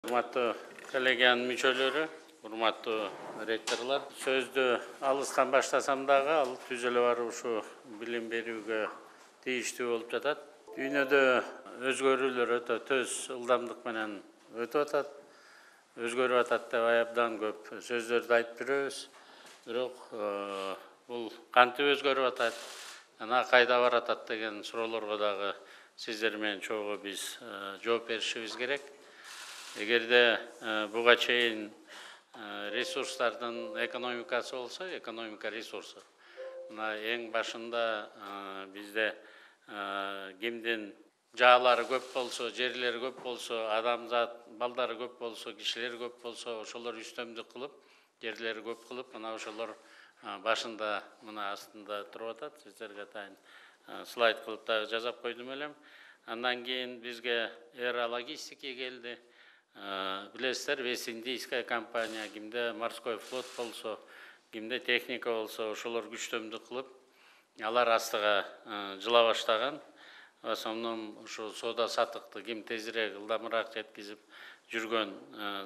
Урматтуу коллегиянын мүчөлөрү, урматтуу ректорлор, сөздү алыстан баштасам дагы, ал түз эле барып ушу билим берүүгө тийиштүү болуп жатат. Дүйнөдө өзгөрүүлөр өтө тез ылдамдык менен өтүп атат. Өзгөрүп атат деп абдан көп сөздөрдү айтып жүрөбүз. Бирок бул кантип өзгөрүп атат, жана кайда баратат деген суроолорго дагы сиздер менен чогуу биз жооп беришибиз керек. Эгерде буга чейин ресурстардын экономикасы болсо, экономика ресурсу. Мына эң башында бизде кимдин жаалары көп болсо, жерлери көп болсо, адамзат балдары көп болсо, кишилер көп болсо, ошолор үстөмдүк кылып, жерлери көп кылып, мына ошолор башында мына астында туруп атат. Сиздерге атайын слайд кылып дагы жазап койдум элем. Андан кийин бизге Эра Логистика келди. Билесиздер, Вест-Индийская компания, кимде морской флот болсо, кимде техника болсо, ошолор күчтөмдүк кылып, алар астыга жыла баштаган. В основном ушу соода саттыкты ким тезирээк, ылдамыраак жеткизип жүргөн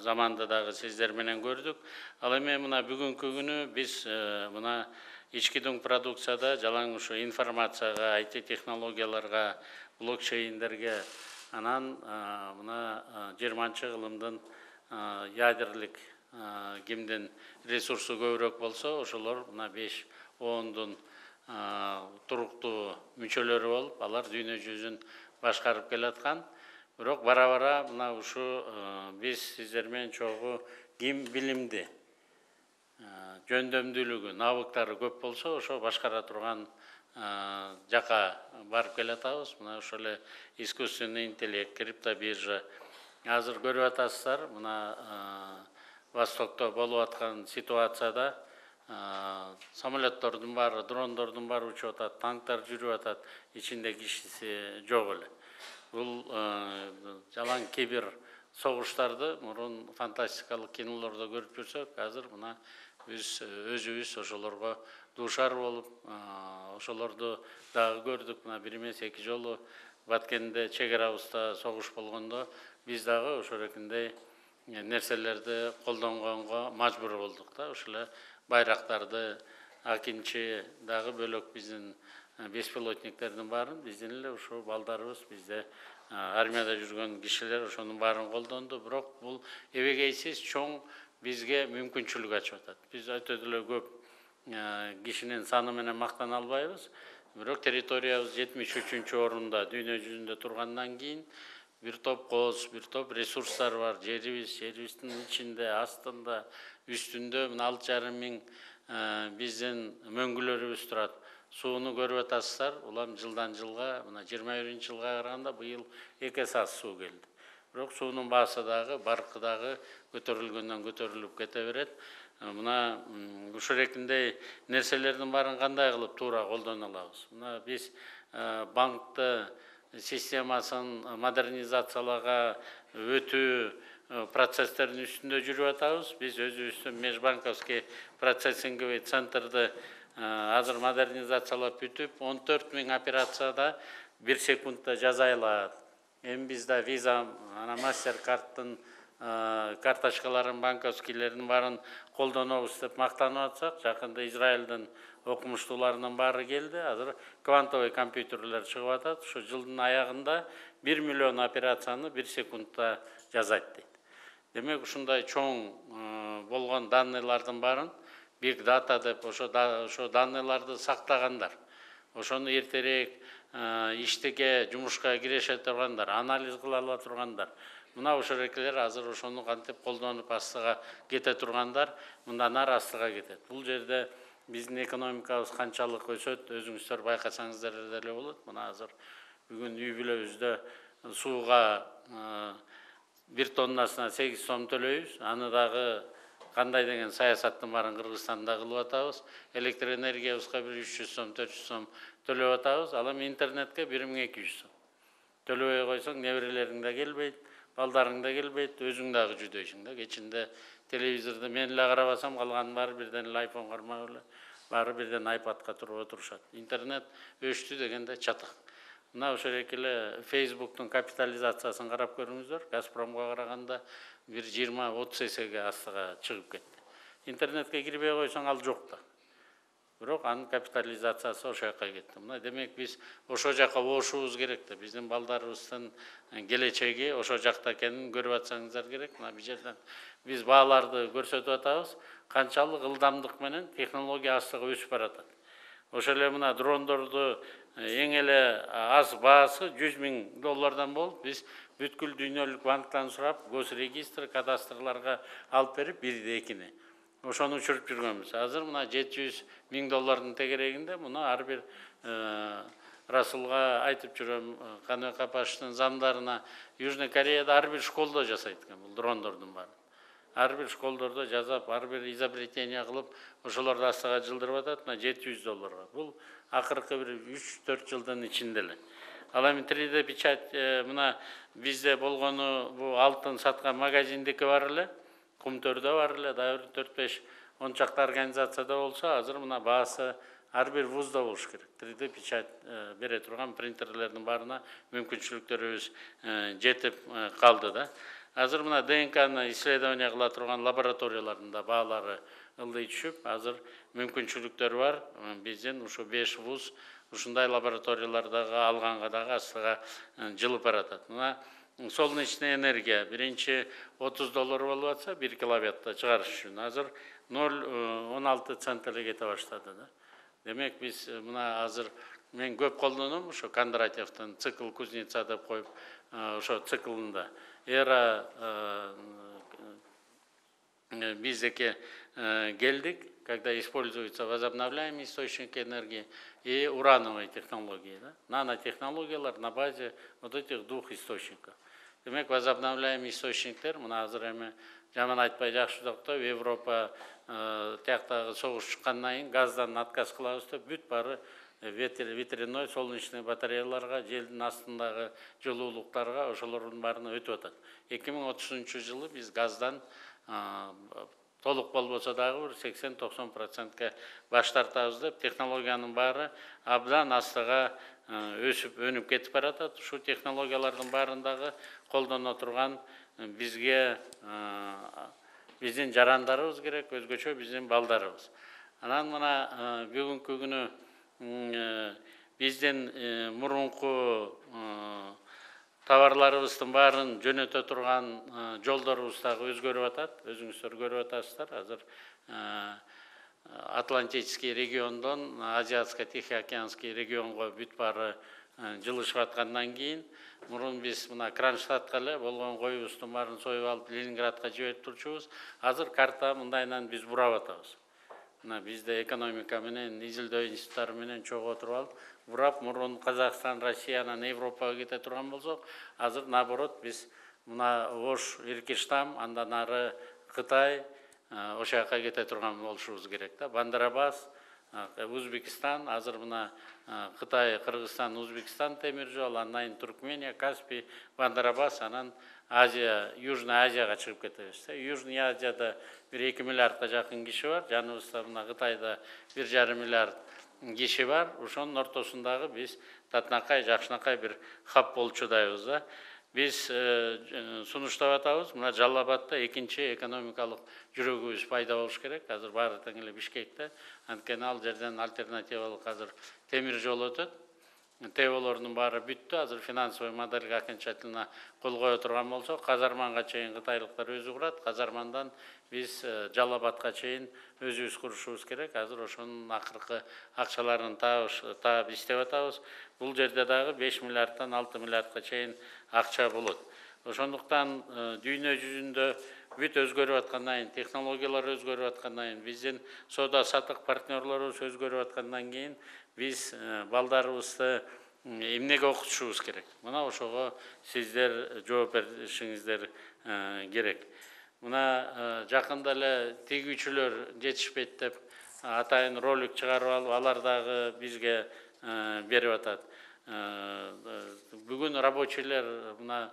заманды дагы сиздер менен көрдүк. Ал эми мына бүгүнкү күнү биз мына ички дуң продукцияда жалаң ушу информацияга, IT технологияларга, блокчейндерге, анан мына 20-чы кылымдын ядерлик кимдин ресурсу көбүрөөк болсо, ошолор мына 5-10 туруктуу мүчөлөрү болуп, алар дүйнө жүзүн башкарып келаткан. Бирок бара-бара мына ушу биз сиздер менен чогуу ким билимди, жөндөмдүүлүгү, навыктары көп болсо, ошо башкара турган жака барып келатабыз. Мына ошол эле искусственный интеллект, криптобиржа. Азыр көрүп атасыздар, мына Востокто болуп аткан ситуацияда самолеттордун баары, дрондордун баары учуп атат, танктар жүрүп атат, ичинде кишиси жок эле. Бул жалаң кибер согуштарды мурун фантастикалык кинолордо көрүп жүрсөк, азыр мына биз өзүбүз ошолорго дуушар болуп, ошолорду дагы көрдүк. Мына 1 эмес 2 жолу Баткенде чек арабызда согуш болгондо биз дагы ошол экиндей нерселерди колдонгонго мажбур болдук да. Ошол эле байрактарды, акинчи дагы бөлөк биздин беспилотниктердин баарын биздин эле ушул балдарыбыз, бизде армияда жүргөн кишилер ошонун баарын колдонду. Бирок бул эбегейсиз чоң бизге мүмкүнчүлүк ачып атат. Биз өтө деле көп кишинин саны менен мактана албайбыз. Бирок территориябыз 73-чү орунда дүйнө жүзүндө тургандан кийин бир топ коз, бир топ ресурстар бар. Жерибиздин ичинде, астында, үстүндө 6,5 миң биздин мөңгүлөрүбүз турат. Сууну көрүп атасыздар. Улам жылдан жылга, мына 21-чи жылга караганда быйыл 2 эсе аз суу келди. Бирок суунун баасы дагы, баркы дагы көтөрүлгөндөн көтөрүлүп кете берет. Мына ушул экиндей нерселердин баарын кандай кылып туура колдоно алабыз? Мына биз банкты системасын модернизациялага өтүү процесстердин үстүндө жүрүп атабыз. Биз өзүбүздүн межбанковский процессинговый центрди азыр модернизациялап бүтүп, 14 миң операцияда 1 секундта жасай алат. Эми бизде виза, MasterCard'тын карточкаларын, банковскийлерин баарын колдонобуз деп мактанып атсак, жакында Израилдин окумуштууларынын баары келди. Азыр квантовый компьютерлер чыгып атат. Ушу жылдын аягында 1 миллион операцияны 1 секундта жасайт дейт. Демек, ушундай чоң болгон данныйлардын баарын Big Data деп ошо данныйларды сактагандар. Ошону эртерээк иштеге, жумушка кирише тургандар, анализ кыла ала тургандар. Мына ошол экелер азыр ошону кантип колдонуп астыга кете тургандар, мындан ары астыга кетет. Бул жерде биздин экономикабыз канчалык өсөт, өзүңүздөр байкасаңыздар деле болот. Мына азыр бүгүн үй бүлөбүздө сууга 1 тоннасына 8 сом төлөйбүз. Аны дагы кандай деген саясаттын баарын Кыргызстанда кылып атабыз. Электр энергиябызга 300 сом, 400 сом төлөп атабыз. Ал эми интернетке 1200 сом. Төлөбөй койсоң, неберелериң да келбейт, балдарың да келбейт, өзүң дагы жүдөйсүң да. Кечинде телевизорду мен эле карабасам, калганын баары бирден эле iPhone кармап эле, баары бирден iPad'ка туруп отурушат. Интернет өчтү дегенде чатак. Мына ошол эле Facebooktун капитализациясын карап көрүңүздөр. Газпромго караганда бир 20-30 эсеге астыга чыгып кетти. Интернетке кирбей койсоң ал жок да. Бирок анын капитализациясы ошол жака кетти. Мына демек биз ошол жака оошубуз керек да. Биздин балдарыбыздын келечеги ошол жакта экенин көрүп атсаңыздар керек. Мына бул жерден биз бааларды көрсөтүп атабыз. Канчалык ылдамдык менен технология астыга өсүп баратат. Ошол эле мына дрондорду эң эле аз баасы $100,000 болуп, биз бүткүл дүйнөлүк банктан сурап, госрегистр, кадастрларга алып берип, бирди экини. Ошону учуруп жүргөнбүз. Азыр мына $700,000 тегерегинде муну ар бир Расулга айтып жүрөм, Каныбек Апаштын замдарына Южный Кореяда ар бир школдо жасайт экен бул дрондордун баарын. Ар бир школдордо жазап, ар бир изобретение кылып, ошолорду астыга жылдырып атат, мына $700. Бул акыркы бир 3-4 жылдын ичинде эле. Ал эми 3D печать мына бизде болгону бул алтын саткан магазиндики бар эле, Кумтөрдө бар эле, дагы 4-5 он чакты организацияда болсо, азыр мына баасы ар бир вузда болуш керек. 3D печать бере турган принтерлердин баарына мүмкүнчүлүктөрүбүз жетип калды да. Азыр мына ДНКны исследование кыла турган лабораторияларында баалары ылдый түшүп, азыр мүмкүнчүлүктөр бар. Биздин ушу 5 вуз ушундай лабораториялардагы алганга дагы астыга жылып баратат. Мына солнечный энергия биринчи $30 болуп атса, 1 киловаттта чыгарыш үчүн азыр 0,16 цент эле кете баштады да. Демек биз мына азыр мен көп колдоном ошо Кондратьевдин цикл кузнеца деп коюп, ошо циклында эра биздеке келдик, когда используются возобновляемые источники энергии и урановые технологии. Да? Нанотехнологиялар на базе вот этих двух источников. Демек, возобновляемый источниктер, мына азыр эми жаман айтпай жакшы доктор, Европа тияктагы согуш чыккандан кийин газдан отказ кылабыз деп бүт баары ветряной солнечный батареяларга, желдин астындагы жылуулуктарга ошолордун баарына өтүп атат. 2030-жылы биз газдан толук болбосо дагы бир 80-90%га баш тартабыз деп технологиянын баары абдан астыга өсүп өнүп кетип баратат. Ушул технологиялардын баарындагы колдоно турган бизге биздин жарандарыбыз керек, өзгөчө биздин балдарыбыз. Анан мына бүгүнкү күнү биздин мурунку товарларыбыздын баарын жөнөтө турган жолдорубуз дагы өзгөрүп атат. Өзүңүздөр көрүп атасыздар. Азыр Атлантический региондон Азиатско-Тихоокеанский регионго бүт баары жылышып аткандан кийин, мурун биз мына Кронштадтка эле болгон коюбуздун баарын союп алып Ленинградка жиберип турчубуз. Азыр карта мындайынан биз бурап атабыз. Мына бизде экономика менен, изилдөө институттары менен чогуу отуруп алып, бурап мурун Казакстан, Россиянан Европага кете турган болсок, азыр наоборот биз мына Ош, Иркиштам, андан ары Кытай, ошол жака кете турган болушубуз керек да. Бандарабас, Узбекистан, азыр мына Кытай, Кыргызстан, Узбекистан темир жол, андан кийин Туркмения, Каспий, Бандарабас, анан Азия, Южный Азияга чыгып кетебиз. Южный Азияда бир 2 миллиардка жакын киши бар, жаныбызда мына Кытайда 1,5 миллиард киши бар. Ошонун ортосундагы биз татынакай, жакшынакай бир хаб болчудайбыз да. Биз сунуштап атабыз, мына Жалал Абадта экинчи экономикалык жүрөгүбүз пайда болуш керек. Азыр баары тең эле Бишкекте, анткени ал жерден альтернативалык азыр темир жол өтөт. ТВолордун баары бүттү. Азыр финансовый модельге окончательно кол кое турган болсок, Казарманга чейин кытайлыктар өзү курат, Казармандан биз Жалал Абадка чейин өзүбүз курушубуз керек. Азыр ошонун акыркы акчаларын таап иштеп атабыз. Бул жерде дагы 5 миллиардтан 6 миллиардка чейин акча болот. Ошондуктан дүйнө жүзүндө бүт өзгөрүп аткандан кийин, технологиялар өзгөрүп аткандан кийин, биздин соода саттык партнерлорубуз өзгөрүп аткандан кийин, биз балдарыбызды эмнеге окутушубуз керек. Мына ошого сиздер жооп беришиңиздер керек. Мына жакында эле тигүүчүлөр жетишпейт деп атайын ролик чыгарып алып, алар дагы бизге берип атат. Бүгүн рабочийлер мына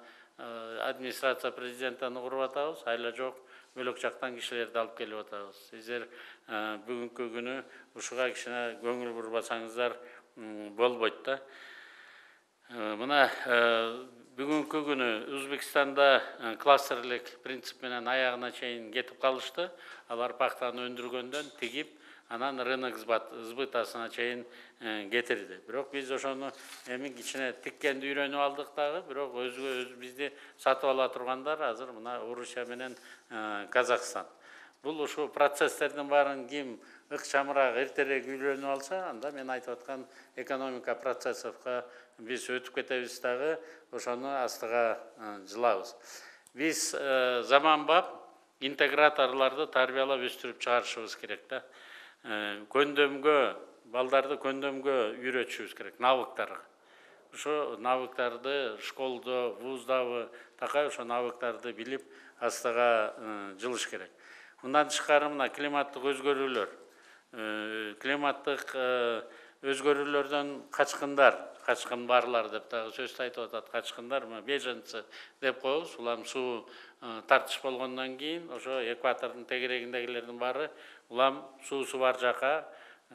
администрация президенттен куруп атабыз, айла жок бөлөк жактан кишилерди алып келип атабыз. Сиздер бүгүнкү күнү ушуга кичине көңүл бурбасаңыздар болбойт да. Мына бүгүнкү күнү Өзбекстанда кластерлик принцип менен аягына чейин кетип калышты. Алар пахтаны өндүргөндөн тигип, анан рынок сбытасына чейин кетирди. Бирок биз ошону эми кичине тиккенди үйрөнүп алдык дагы, бирок бизди сатып ала тургандар азыр мына Орусия менен Казакстан. Бул ушул процесстердин баарын ким ыкчамыраак эртерээк үйлөнүп алса, анда мен айтып аткан экономика процессовго биз өтүп кетебиз дагы, ошону астыга жылабыз. Биз заманбап интеграторлорду тарбиялап өстүрүп чыгарышыбыз керек да. Көндөмгө, балдарды көндөмгө үйрөтүшүбүз керек, навыктарга. Ошо навыктарды школдо, вуздабы, такай ошо навыктарды билип, астыга жылыш керек. Мындан тышкары мына климаттык өзгөрүүлөр, климаттык өзгөрүүлөрдөн качкын барлар деп дагы сөз айтып атат. Качкындар, беженцы деп коебуз. Улам суу тартыш болгондон кийин ошо экватордун тегерегиндегилердин баары улам суусу бар жака,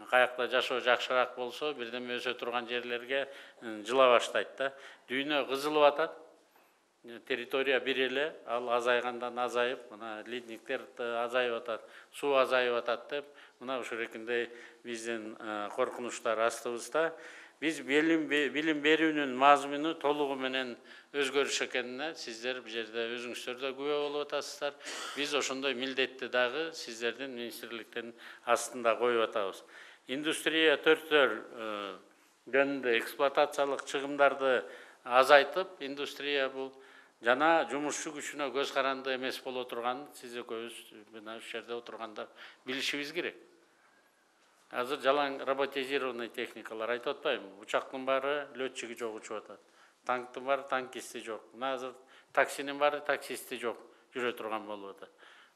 каякта жашоо жакшыраак болсо, бирдеме өсө турган жерлерге жыла баштайт да. Дүйнө кызылып атат. Территория бир эле, ал азайгандан азайып, мына ледниктер азайып атат, суу азайып атат деп, мына ушул эркиндей биздин коркунучтар астыбызда. Биз билим берүүнүн мазмуну толугу менен өзгөрүш экенине сиздер бул жерде өзүңүздөр да күбө болуп атасыздар. Биз ошондой милдетти дагы сиздердин министрликтин астында коюп атабыз. Индустрия 4 жөнүндө эксплуатациялык чыгымдарды азайтып, индустрия бул жана жумушчу күчүнө көз каранды эмес боло турганын сиз экөөбүз мына ушул жерде отургандар билишибиз керек. Азыр жалаң роботизированный техникалар айтып атпайбы? Учактын баары летчиги жок учуп атат. Танктын баары танкисти жок. Мына азыр таксинин баары таксисти жок жүрө турган болуп атат.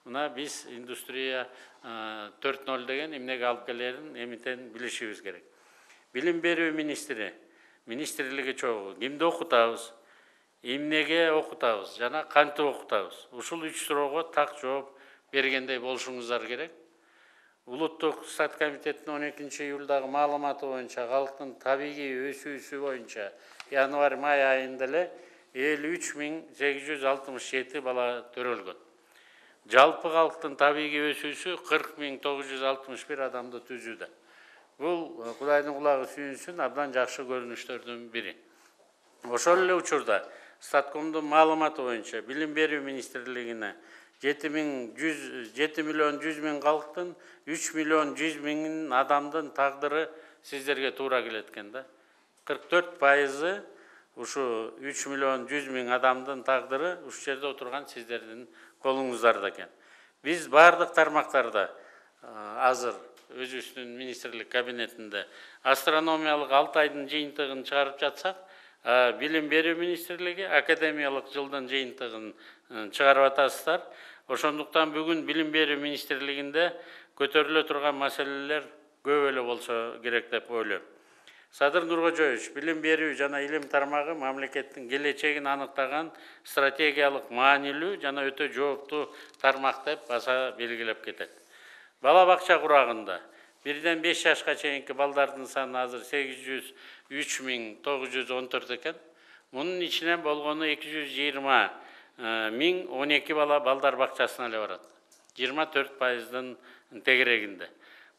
Мына биз индустрия 4.0 деген эмнеге алып келерин эмитен билишибиз керек. Билим берүү министрлиги чогуу кимди окутабыз? Эмнеге окутабыз жана кантип окутабыз? Ушул 3 суроого так жооп бергендей болушуңуздар керек. Улуттук стат комитеттин 12 июлдагы маалыматы боюнча калктын табигый өсүүсү боюнча январь-май айында эле 53.867 бала төрөлгөн. Жалпы калктын табигый өсүүсү 40.961 адамды түзүүдө. Бул Кудайдын кулагы сүйүнсүн, абдан жакшы көрүнүштөрдүн бири. Ошол эле учурда Статкомдун маалыматы боюнча Билим берүү министрлигине 7.100.000 калктын 3.100.000 адамдын тагдыры сиздерге туура келет экен да. 44% ушу 3.100.000 адамдын тагдыры ушул жерде отурган сиздердин колуңуздарда экен. Биз бардык тармактарда азыр өзүбүздүн министрлик кабинетинде астрономиялык 6 айдын жыйынтыгын чыгарып жатсак, Билим берүү министрлиги академиялык жылдын жыйынтыгын чыгарып атасыздар. Ошондуктан бүгүн Билим берүү министрлигинде көтөрүлө турган маселелер көп эле болсо керек деп ойлойм. Садыр Нуркожоевич, билим берүү жана илим тармагы мамлекеттин келечегин аныктаган стратегиялык маанилүү жана өтө жооптуу тармак деп баса белгилеп кетет. Бала бакча курагында 1-5 жашка чейинки балдардын саны азыр 803.914 экен. Мунун ичинен болгону 220.012 бала балдар бакчасына эле барат. 24%-дын тегерегинде.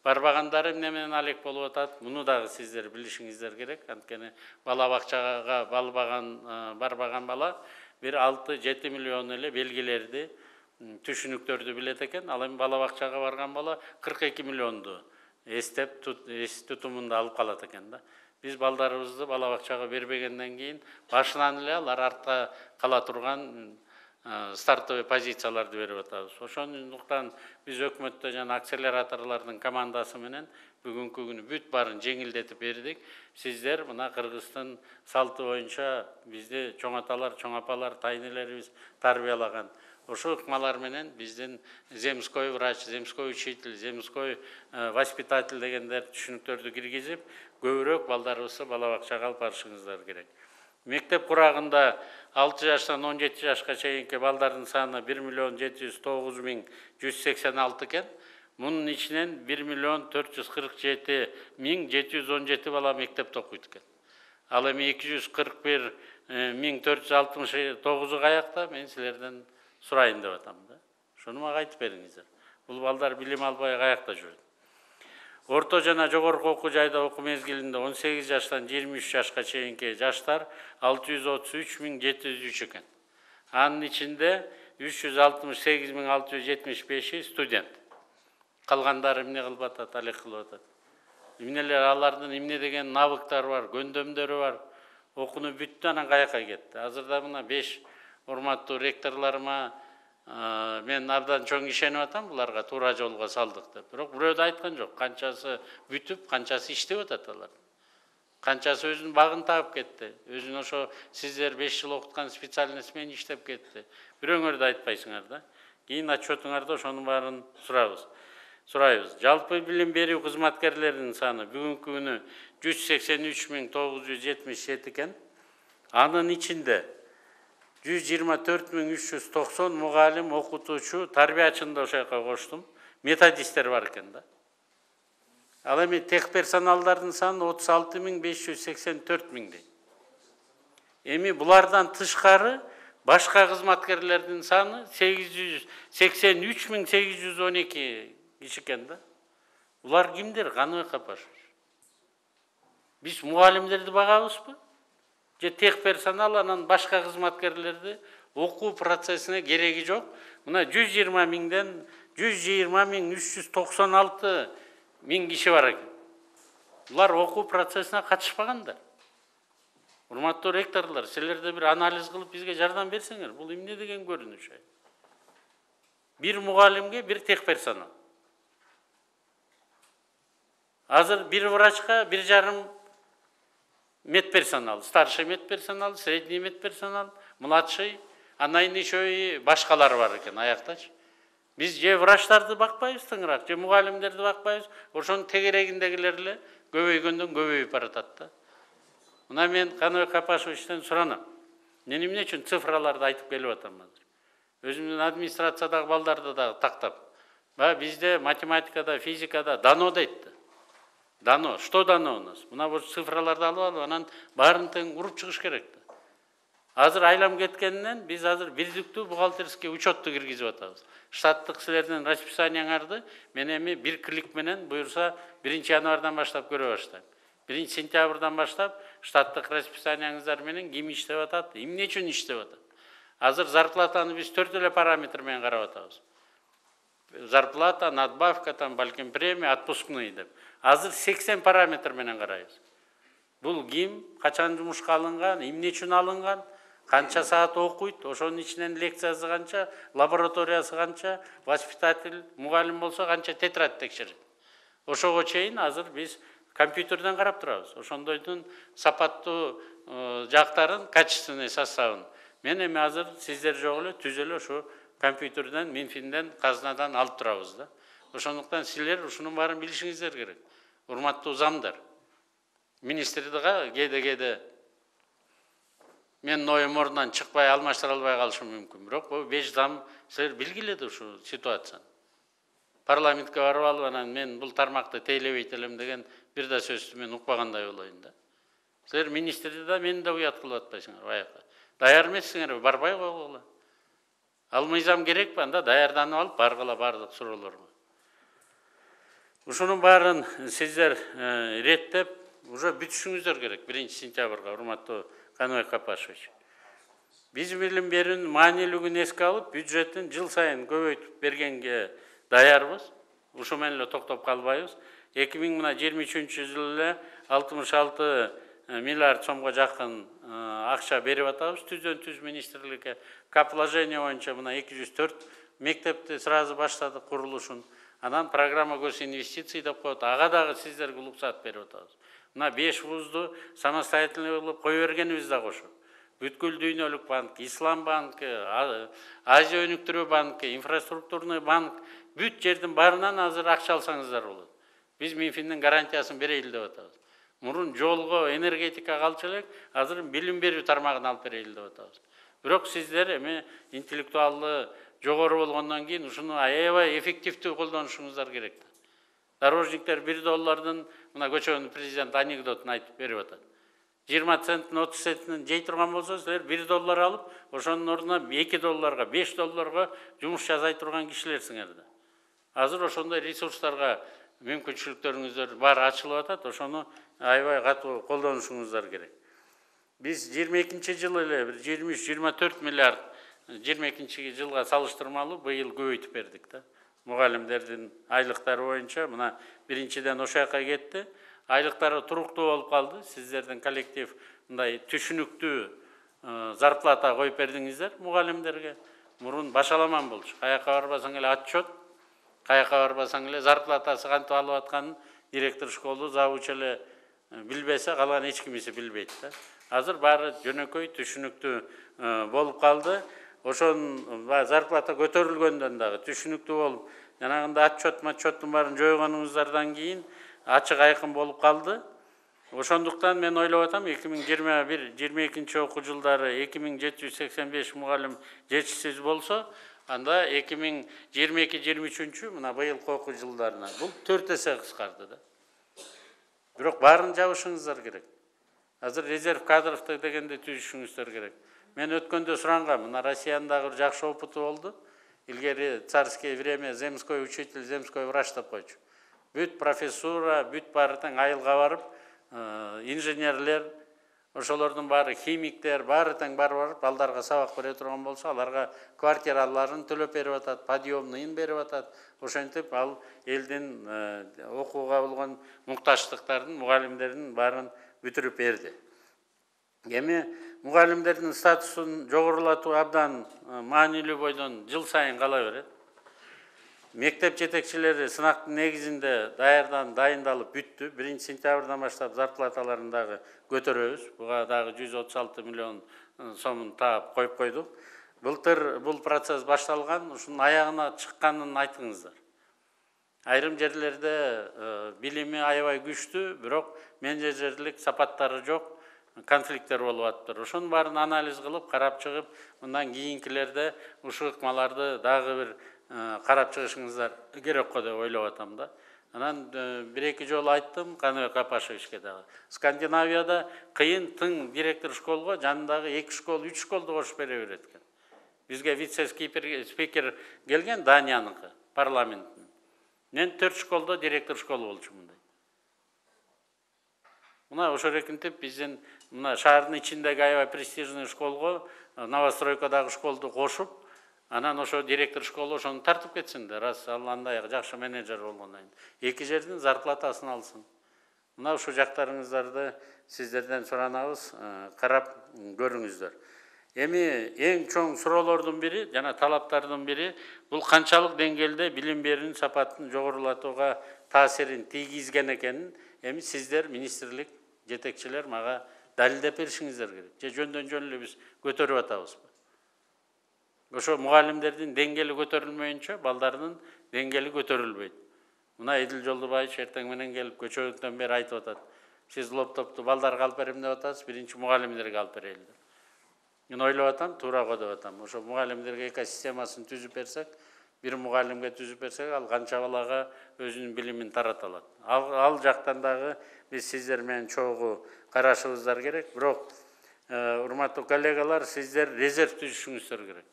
Барбагандары эмне менен алек болуп атат? Муну дагы сиздер билишиңиздер керек. Анткени бала бакчага барбаган бала 1-6-7 миллион эле белгилерди, түшүнүктөрдү билет экен. Ал эми бала бакчага барган бала 42 миллионду эс тутумунда алып калат экен да. Биз балдарыбызды бала бакчага бербегенден кийин башынан эле алар артка кала турган стартовый позицияларды берип атабыз. Ошондуктан биз өкмөттө жана акселераторлордун командасы менен бүгүнкү күнү бүт баарын жеңилдетип бердик. Сиздер мына Кыргыздын салты боюнча бизди чоң аталар, чоң апалар, тайнелерибиз тарбиялаган. Ошо ыкмалар менен биздин земской врач, земской учитель, земской воспитатель дегендер түшүнүктөрдү киргизип, көбүрөөк балдарыбызды бала бакчага алып барышыңыздар керек. Мектеп курагында 6 жаштан 17 жашка чейинки балдардын саны 1.709.186 экен. Мунун ичинен 1.447.717 бала мектепте окуйт экен. Ал эми 241.469 каякта, мен силерден сурайын деп атам да. Шуну мага айтып бериңиздер. Бул балдар билим албай каякта жүрөт. Орто жана жогорку окуу жайда окуу мезгилинде 18 жаштан 23 жашка чейинки жаштар 633.703 экен. Анын ичинде 368.675 студент. Калгандары эмне кылып атат, алек кылып атат. Эмнелер алардын эмне деген навыктары бар, көндөмдөрү бар. Окууну бүттү, анан каяка кетти. Азырда мына 5 урматтуу ректорларыма мен абдан чоң ишенип атам, буларга туура жолго салдык деп. Бирок бирөө да айткан жок, канчасы бүтүп, канчасы иштеп атат алар. Канчасы өзүнүн багын таап кетти. Өзүн ошо сиздер 5 жыл окуткан специальность менен иштеп кетти. Бирөөңөр да айтпайсыңар да. Кийин отчетуңарда ошонун баарын сурайбыз. Жалпы билим берүү кызматкерлеринин саны бүгүнкү күнү 183.977 экен. Анын ичинде 124.390 мугалим, окутуучу, тарбиячыны да ошол жака коштум. Методисттер бар экен да. Ал эми тех персоналдардын саны 36.584 дейт. Эми булардан тышкары башка кызматкерлердин саны 883.812 киши экен да. Булар кимдер? Каныбек Капашович. Биз мугалимдерди багабызбы? Же тех персонал анан башка кызматкерлерди окуу процессине кереги жок. Мына 120.396 киши бар экен. Булар окуу процессине катышпагандар. Урматтуу ректорлор, силерде бир анализ кылып бизге жардам берсеңер, бул эмне деген көрүнүш? Бир мугалимге бир тех персонал. Азыр бир врачка 1,5 медперсонал, старший медперсонал, средний медперсонал, младший, анан еще и башкалар бар экен аяктачы. Биз же врачтарды бакпайбыз тыңыраак, же мугалимдерди бакпайбыз, ошонун тегерегиндегилер эле көбөйгөндөн көбөйүп баратат да. Мына мен Каныбек Капашовичтен суранам. Мен эмне үчүн цифраларды айтып келип атам азыр. Өзүмдүн администрациядагы балдарды да тактап. Бизде математикада, физикада дано дейт. Дано, что дано у нас? Мына бул цифраларды алып, анан баарын тең уруп чыгыш керек. Азыр айлам кеткенден биз азыр бирдиктүү бухгалтерский учетту киргизип атабыз. Штаттык силердин расписанияңарды мен эми бир клик менен буюрса 1 январдан баштап көрө баштайм. 1 сентябрдан баштап штаттык расписанияңыздар менен ким иштеп атат, эмне үчүн иштеп атат. Азыр зарплатаны биз 4 эле параметр менен карап атабыз. Зарплата, надбавка, там балким премия, отпускные деп. Азыр 80 параметр менен карайбыз. Бул ким, качан жумушка алынган, эмне үчүн алынган, канча саат окуйт, ошонун ичинен лекциясы канча, лабораториясы канча, воспитатель, мугалим болсо канча тетрадь текшерет. Ошого чейин азыр биз компьютерден карап турабыз. Ошондойдун сапаттуу жактарын, качественный составын. Мен эми азыр сиздер жок эле түзөлө ошо компьютерден, Минфинден, казнадан алып турабыз да. Ошондуктан силер ушунун баарын билишиңиздер керек. Урматтуу замдар. Министрдига кээде мен оюм ордунан чыкпай, алмаштыра албай калышым мүмкүн. Бирок бул 5 зам силер билгиледи ушу ситуацияны. Парламентке барып алып, анан мен бул тармакты тейлебейт элем деген бир да сөздү мен укпагандай болоюн да. Силер министрди да мени да уят кылып атпайсыңар баягы. Даяр эмессиңерби, барбай койгула. Ал мыйзам керекпи, анда даярданып алып баргыла бардык суроолорго. Ушунун баарын сиздер реттеп, уже бүтүшүңүздөр керек 1 сентябрга, урматтуу Каныбек Капашович. Биз билим берүүнүн маанилүүлүгүн эске алып, бюджеттин жыл сайын көбөйтүп бергенге даярбыз. Ушу менен эле токтоп калбайбыз. 2023 жылы эле 66 миллиард сомго жакын акча берип атабыз. Түздөн-түз министрликке капложение боюнча мына 204 мектепти сразу баштадык курулушун. Анан программа гос инвестиций деп коет. Ага дагы сиздерге уруксат берип атабыз. Мына 5 вузду самостоятельный кылып кое бергенибиз да кошуп. Бүткүл дүйнөлүк банк, Ислам банкы, Азия өнүктүрүү банкы, инфраструктурный банк, бүт жердин баарынан азыр акча алсаңыздар болот. Биз Минфиндин гарантиясын берейли деп атабыз. Мурун жолго, энергетика калчу элек, азыр билим берүү тармагын алып берейли деп атабыз. Бирок сиздер эми интеллектуалды жогору болгондон кийин ушуну аябай эффективдүү колдонушуңуздар керек. Дорожниктер $1 мына көчөнүн президент анекдотун айтып берип атат. 20 центтин 30 центтин жей турган болсо, силер $1 алып, ошонун ордуна $2, $5 жумуш жасай турган кишилерсиңер да. Азыр ошондой ресурстарга мүмкүнчүлүктөрүңүздөр бар ачылып атат, ошону аябай катуу колдонушуңуздар керек. Биз 22-жылы эле 23-24 миллиард 22-жылга салыштырмалуу быйыл көбөйтүп бердик да. Мугалимдердин айлыктары боюнча мына биринчиден ошол жака кетти. Айлыктары туруктуу болуп калды. Сиздердин коллектив мындай түшүнүктүү зарплата коюп бердиңиздер мугалимдерге. Мурун башаламан болчу. Каяка барбасаң эле отчет, каяка барбасаң эле зарплатасы кантип алып атканын директор школу, завуч эле билбесе, калган эч кимиси билбейт да. Азыр баары жөнөкөй түшүнүктүү болуп калды. Ошон зарплата көтөрүлгөндөн дагы түшүнүктүү болуп, жанагындай отчеттун баарын жойгонуңуздардан кийин ачык айкын болуп калды. Ошондуктан мен ойлоп атам, 2021-22 окуу жылдары 2785 мугалим жетишсиз болсо, анда 2022-23 мына быйылкы окуу жылдарына бул 4 эсе кыскарды да. Бирок баарын жабышыңыздар керек. Азыр резерв кадровду дегенде түзүшүңүздөр керек. Мен өткөндө сурангам, мына Россиянын дагы жакшы опыту болду. Илгери царское время земской учитель, земской врач деп койчу. Бүт профессура, бүт баары тең айылга барып, инженерлер, ошолордун баары химиктер, баары тең барып, балдарга сабак бере турган болсо, аларга квартираларын төлөп берип атат, подъемныйын берип атат. Ошентип ал элдин окууга болгон муктаждыктарын, мугалимдердин баарын бүтүрүп берди. Эми мугалимдердин статусун жогорулатуу абдан маанилүү бойдон жыл сайын кала берет. Мектеп жетекчилери сынактын негизинде дайындалып бүттү. 1 сентябрдан баштап зарплаталарын дагы көтөрөбүз. Буга дагы 136 миллион сомун таап коюп койдук. Былтыр бул процесс башталган, ушунун аягына чыкканын айтыңыздар. Айрым жерлерде билими аябай күчтүү, бирок менеджерлик сапаттары жок, конфликттер болуп атыптыр. Ошонун баарын анализ кылып, карап чыгып, мындан кийинкилерде ушул ыкмаларды дагы бир карап чыгышыңыздар керек го деп ойлоп атам да. Анан 1-2 жолу айттым Каныбек Апашевичке дагы. Скандинавияда кыйын тың директор школго жанындагы 2 школ, 3 школду кошуп бере берет экен. Бизге вице-спикер келген Данияныкы, парламенттин. Мен 4 школдо директор школу болчу мындай. Мына ошол экинтип биздин мына шаардын ичиндеги аябай престижный школго новостройкадагы школду кошуп, анан ошо директор школу ошону тартып кетсин да, раз ал андай жакшы менеджер болгондон кийин. 2 жердин зарплатасын алсын. Мына ушул жактарыңыздарды сиздерден суранабыз, карап көрүңүздөр. Эми эң чоң суроолордун бири, жана талаптардын бири, бул канчалык деңгээлде билим берүүнүн сапатын жогорулатууга таасирин тийгизген экенин эми сиздер министрлик жетекчилер мага далилдеп беришиңиздер керек. Же жөндөн жөн эле биз көтөрүп атабызбы? Ошо мугалимдердин деңгээли көтөрүлмөйүнчө балдардын деңгээли көтөрүлбөйт. Мына Эдил Жолдубаевич эртең менен келип көчөдөн бери айтып атат. Сиз лоптопту балдарга алып берем деп атасыз, биринчи мугалимдерге алып берели деп. Мен ойлоп атам, туура го деп атам. Ошо мугалимдерге экосистемасын түзүп берсек, бир мугалимге түзүп берсек, ал канча балага өзүнүн билимин тарата алат. Ал жактан дагы биз сиздер менен чогуу карашыбыздар керек. Бирок, урматтуу коллегалар, сиздер резерв түзүшүңүздөр керек.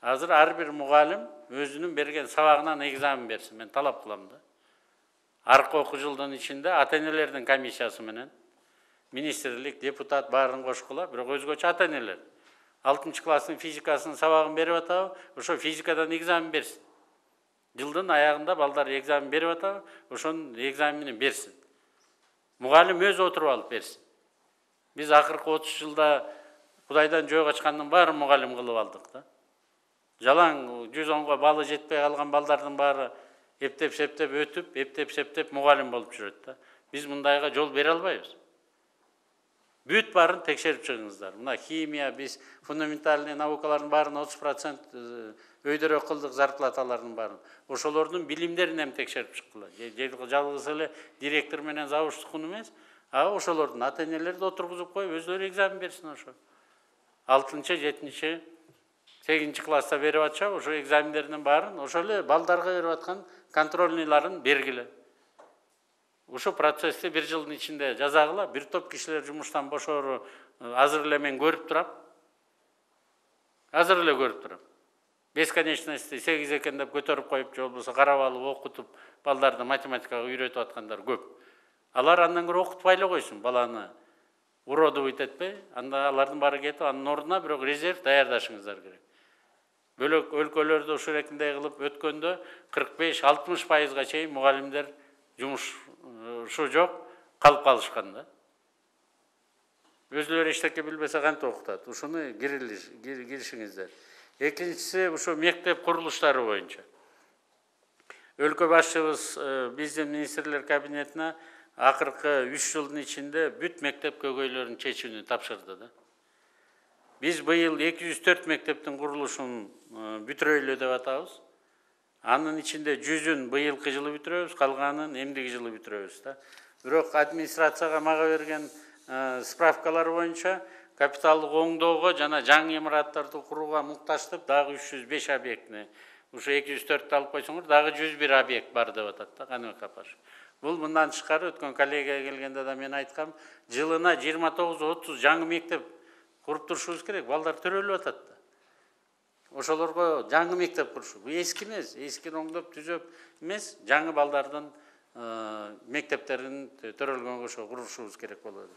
Азыр ар бир мугалим өзүнүн берген сабагынан экзамен берсин. Мен талап кылам да. Аркы окуу жылдын ичинде ата-энелердин комиссиясы менен министрлик, депутат баарын кошкула, бирок өзгөчө ата-энелер. 6 класстын физикасынын сабагын берип атабы, ошо физикадан экзамен берсин. Жылдын аягында балдар экзамен берип атабы, ошонун экзаменин берсин. Мугалим өзү отуруп алып берсин. Биз акыркы 30 жылда Кудайдан жөө качкандын баарын мугалим кылып алдык да. Жалаң 110го балы жетпей калган балдардын баары эптеп-септеп өтүп, эптеп-септеп мугалим болуп жүрөт да. Биз мындайга жол бере албайбыз. Бүт баарын текшерип чыгыңыздар. Мына химия, биз фундаментальный наукалардын баарын 30% өйдөрөк кылдык зарплаталардын баарын. Ошолордун билимдерин эми текшерип чыккыла. Жалгыз эле директор менен завучтукун эмес, ошолордун ата-энелерди отургузуп коюп, өздөрү экзамен берсин ошо. 6-7 8 класста берип атча, ошо экзамендердин баарын ошо эле балдарга берип аткан контрольныйларын бергиле. Ушул процессти 1 жылдын ичинде жасагыла, бир топ кишилер жумуштан бошоору азыр эле мен көрүп турам. Азыр эле көрүп турам. Бесконечности 8 экен деп көтөрүп коюп, же болбосо карап алып окутуп, балдарды математикага үйрөтүп аткандар көп. Алар андан көрө окутпай эле койсун, баланы уродовать этпей, анда алардын баары кетип, анын ордуна бирок резерв даярдашыңыздар керек. Бөлөк өлкөлөрдө ушурекиндей кылып өткөндө 45-60%га чейин мугалимдер жумушу жок калып калышкан да. Өзлөрү эчтеке билбесе кантип окутат? Ушуну киришиңиздер. Экинчиси ушу мектеп курулуштары боюнча. Өлкө башчыбыз биздин министрлер кабинетине акыркы 3 жылдын ичинде бүт мектеп көйгөйлөрүнүн чечүүнү тапшырды да. Биз быйыл 204 мектептин курулушун бүтүрөйлү деп атабыз. Анын ичинде 100-ün быйылкы жылы бүтүрөбүз, калганын эмдиги жылы бүтүрөбүз да. Бирок администрацияга мага берген справкалар боюнча капиталдык оңдоого жана жаңы имараттарды курууга мукташтып дагы 305 объектини, ушу 204 алып койсоңор дагы 101 объект бар деп атат да Каныбек Апашев. Бул мындан тышкары өткөн коллегия келгенде да мен айткам, жылына 29-30 жаңы мектеп куруп турушубуз керек, балдар төрөлүп атат да. Ошолорго жаңы мектеп курушу. Бул эски эмес, эскини оңдоп түзөп эмес, жаңы балдардын мектептерин төрөлгөнгө ошо курушубуз керек болот.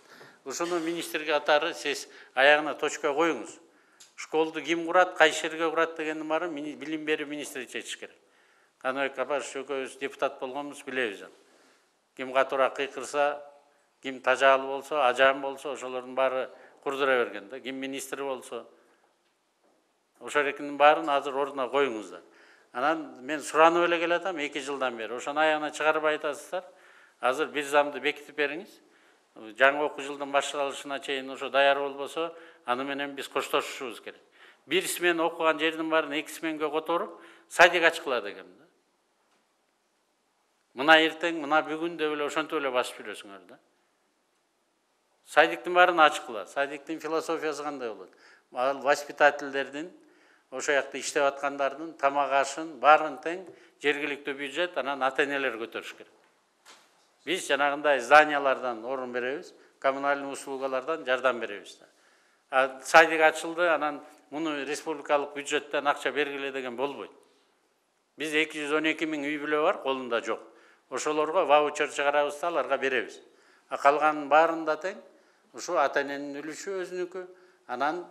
Ушуну министрге катары сиз аягына точка коюңуз. Школду ким курат, кайсы жерге курат дегендин баарын билим берүү министри чечиш керек. Каныбек Апашев экөөбүз депутат болгонбуз, билебиз. Ким катуураак кыйкырса, ким тажаалы болсо, ажаан болсо, ошолордун баары курдура берген да. Ким министр болсо, ошол экинин баарын азыр ордуна коюңуздар. Анан мен суранып эле келатам 2 жылдан бери. Ошону аягына чыгарбай атасыздар. Азыр бир замды бекитип бериңиз. Жаңы окуу жылдын башталышына чейин ошо даяр болбосо, аны менен биз коштошушубуз керек. Бир смен окуган жердин баарын 2 сменге которуп, садик ачкыла деген да. Мына эртең, мына бүгүн деп эле ошентип эле басып жүрөсүңөр да. Садиктин баарын ачкыла. Садиктин философиясы кандай болот? Ал воспитательдердин ошо жакта иштеп аткандардын тамак ашын баарын тең жергиликтүү бюджет, анан ата-энелер көтөрүш керек. Биз жанагындай зданиялардан орун беребиз, коммунальный услугалардан жардам беребиз. Садик ачылды, анан муну республикалык бюджеттен акча бергиле деген болбойт. Биз 212 000 үй бүлө бар, колунда жок. Ошолорго ваучер чыгарабыз да, аларга беребиз. Калганын баарында тең ушу ата-эненин үлүшү өзүнүкү, анан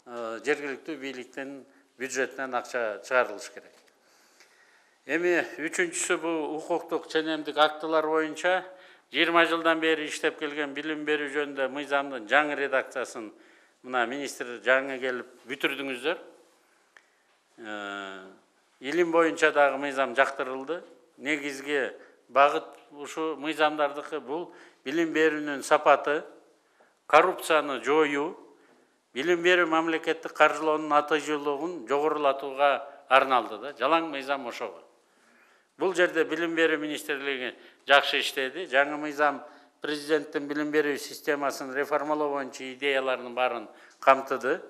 жергиликтүү бийликтин бюджетинен акча чыгарылыш керек. Эми үчүнчүсү бул укуктук ченемдик актылар боюнча 20 жылдан бери иштеп келген билим берүү жөнүндө мыйзамдын жаңы редакциясын мына министр жаңы келип бүтүрдүңүздөр. Илим боюнча дагы мыйзам жактырылды. Негизги багыт ушу мыйзамдардыкы бул билим берүүнүн сапаты, коррупцияны жоюу, билим берүү мамлекеттик каржылоонун натыйжалуулугун жогорулатууга арналды да. Жалаң мыйзам ошого. Бул жерде билим берүү министрлиги жакшы иштеди. Жаңы мыйзам президенттин билим берүү системасын реформалоо боюнча идеяларынын баарын камтыды.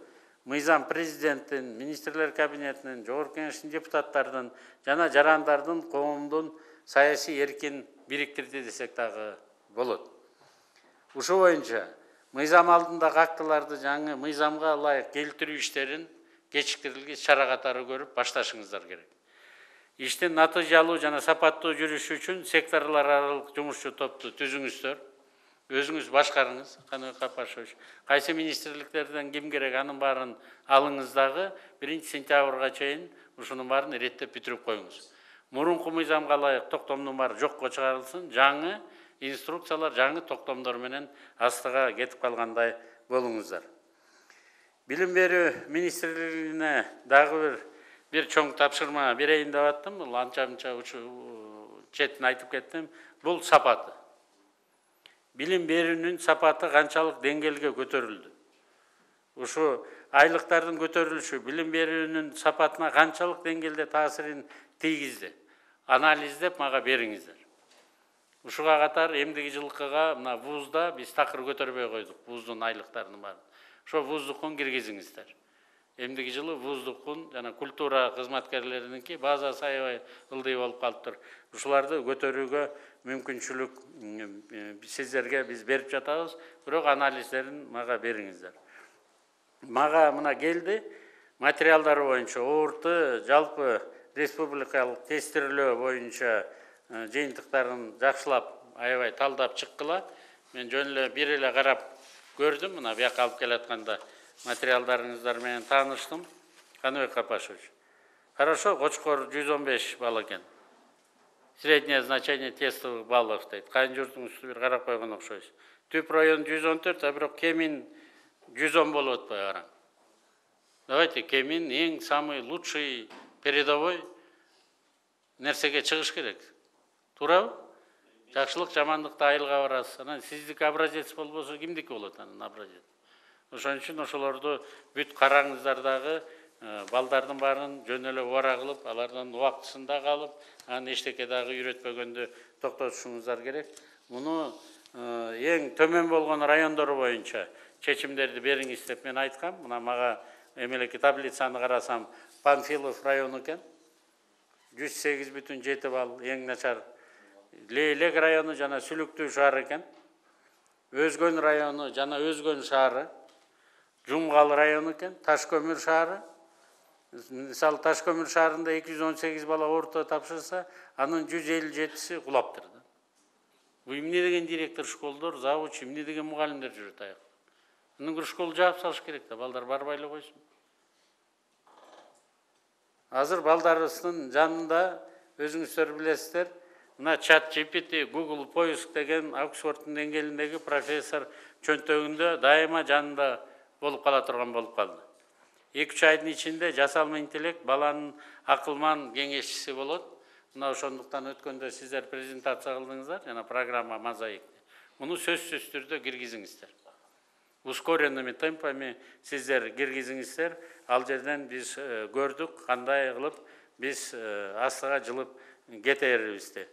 Мыйзам президенттин, министрлер кабинетинин, жогорку кеңештин депутаттардын жана жарандардын коомдун саясий эркин бириктирди десек дагы болот. Ушул боюнча мыйзам алдындагы актыларды жаңы мыйзамга ылайык келтирүү иштерин кечиктирилгис чара катары көрүп башташыңыздар керек. Иштин натыйжалуу жана сапаттуу жүрүшү үчүн секторлор аралык жумушчу топту түзүңүздөр. Өзүңүз башкарыңыз, Каныбек Апашевич. Кайсы министрликтерден ким керек, анын баарын алыңыз дагы 1 сентябрга чейин ушунун баарын реттеп бүтүрүп коюңуз. Мурунку мыйзамга ылайык токтомдун баары жокко чыгарылсын, жаңы инструкциялар, жаңы токтомдор менен астыга кетип калгандай болуңуздар. Билим берүү министрлигине дагы бир чоң тапшырма берейин деп аттым. Бул анча-мынча четин айтып кеттим. Бул сапаты. Билим берүүнүн сапаты канчалык деңгээлге көтөрүлдү? Ушу айлыктардын көтөрүлүшү билим берүүнүн сапатына канчалык деңгээлде таасирин тийгизди? Анализдеп мага бериңиздер. Ушуга катар эмдиги жылкыга мына вузда биз такыр көтөрбөй койдук, вуздун айлыктарынын баарын. Ошо вуздукун киргизиңиздер. Эмдиги жылы вуздуктун жана культура кызматкерлерининки базасы аябай ылдый болуп калыптыр. Ушуларды көтөрүүгө мүмкүнчүлүк сиздерге биз берип жатабыз, бирок анализдерин мага бериңиздер. Мага мына келди материалдары боюнча ОУРТ жалпы республикалык тестирлөө боюнча жыйынтыктарын жакшылап аябай талдап чыккыла. Мен жөн эле бир эле карап көрдүм, мына бияка алып келатканда материалдарыңыздар менен тааныштым. Каныбек Капашевич. Хорошо, Кочкор 115 балл экен. Среднее значение тестовых баллов дейт. Кайын журтуңузду бир карап койгон окшойсуз. Түп район 114, а бирок Кемин 110 болуп атпайбы караң. Давайте Кемин эң самый лучший передовой нерсеге чыгыш керек. Туурабы? Жакшылык, жамандыкты айылга барасыз. Анан сиздики образец болбосо кимдики болот анан образец? Ошон үчүн ошолорду бүт караңыздар дагы, балдардын баарын жөн эле убара кылып, алардан убактысында калып, анан эчтеке дагы үйрөтпөгөндү токтотушуңуздар керек. Муну эң төмөн болгон райондору боюнча чечимдерди бериңиз деп мен айткам. Мына мага эмелеки таблицаны карасам, Панфилов району экен. 108,7 балл, эң начар. Лейлек району жана Сүлүктүү шаар экен. Өзгөн району жана Өзгөн шаары. Жумгал району экен, Ташкөмүр шаары. Мисалы Ташкөмүр шаарында 218 бала орто тапшырса, анын 157-си кулаптыр. Бу эмне деген директор школдор, завуч, эмне деген мугалимдер жүрөт аяк. Мунун бир школ жаап салыш керек да, балдар барбай эле койсун. Азыр балдарыбыздын жанында өзүңүздөр билесиздер, мына чат GPT, Google поиск деген Оксфорддун деңгээлиндеги профессор чөнтөгүндө дайыма жанында болуп кала турган болуп калды. 2-3 айдын ичинде жасалма интеллект баланын акылман кеңешчиси болот. Мына ошондуктан өткөндө сиздер презентация кылдыңыздар, жана программа мозаикти. Муну сөзсүз түрдө киргизиңиздер. Ускоренными темпами сиздер киргизиңиздер. Ал жерден биз көрдүк кандай кылып биз астыга жылып кетерибизди.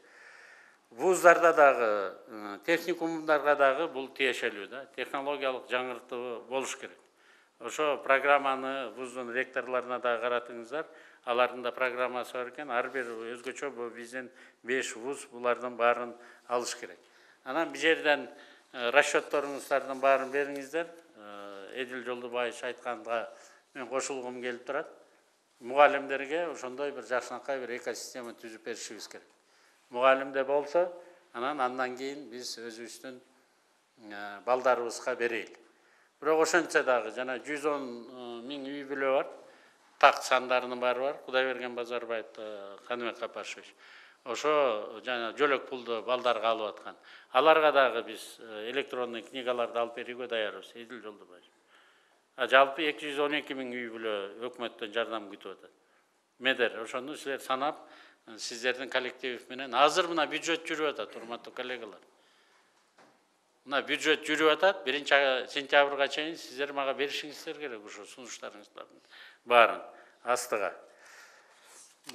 Вуздарда дагы, техникумдарга дагы бул тиешелүү да, технологиялык жаңыртуу болуш керек. Ошо программаны вуздун ректорларына да каратыңыздар. Алардын да программасы бар экен. Ар бир өзгөчө бул биздин 5 вуз булардын баарын алыш керек. Анан бир жерден расчетторуңуздардын баарын бериңиздер. Эдил Жолдубаевич айтканга мен кошулгум келип турат. Мугалимдерге ошондой бир жакшынакай бир экосистема түзүп беришибиз керек. Мугалимде болсо, андан кийин биз өзүбүздүн балдарыбызга берейли. Бирок ошончо дагы жана 110 миң үй бүлө бар. Такт сандарынын баары бар. Кудайберген Базарбаев, Каныбек Капашевич. Ошо жана жөлөк пулду балдарга алып аткан. Аларга дагы биз электронный книгаларды алып берүүгө даярбыз. Эдил Жолдубаев. Жалпы 212 миң үй бүлө өкмөттөн жардам күтүп атат. Медер, ошону силер санап, сиздердин коллектив менен азыр мына бюджет жүрүп атат, урматтуу коллегалар. Мына бюджет жүрүп атат, 1-сентябрга чейин сиздер мага беришиңиздер керек ошо сунуштарыңыздардын баарын астыга.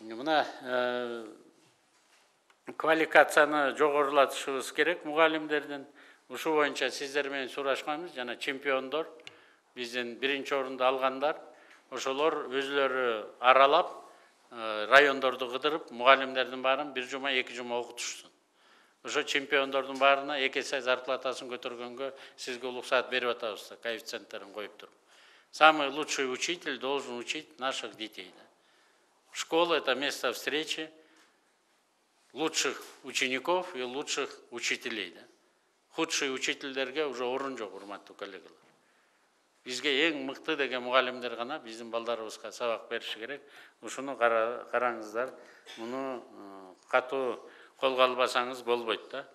Мына квалификацияны жогорулатышыбыз керек мугалимдердин. Ушу боюнча сиздер менен сурашканбыз, жана чемпиондор, биздин 1-орунду алгандар, ошолор өзүлөрү аралап, райондорду кыдырып, мугалимдердин баарын 1 жума, 2 жума окутушсын. Ошо чемпиондордун баарына 2 эсе зарплатасын көтөргөнгө сизге уруксат берип атабыз, коэффициенттерин коюп туруп. Самый лучший учитель должен учить наших детей. Школа – это место встречи лучших учеников и лучших учителей. Худший учительдерге уже орун жок, урматтуу коллегалар. Бизге эң мыкты деген мугалимдер гана биздин балдарыбызга сабак бериши керек. Ушуну караңыздар. Муну катуу колго албасаңыз болбойт да.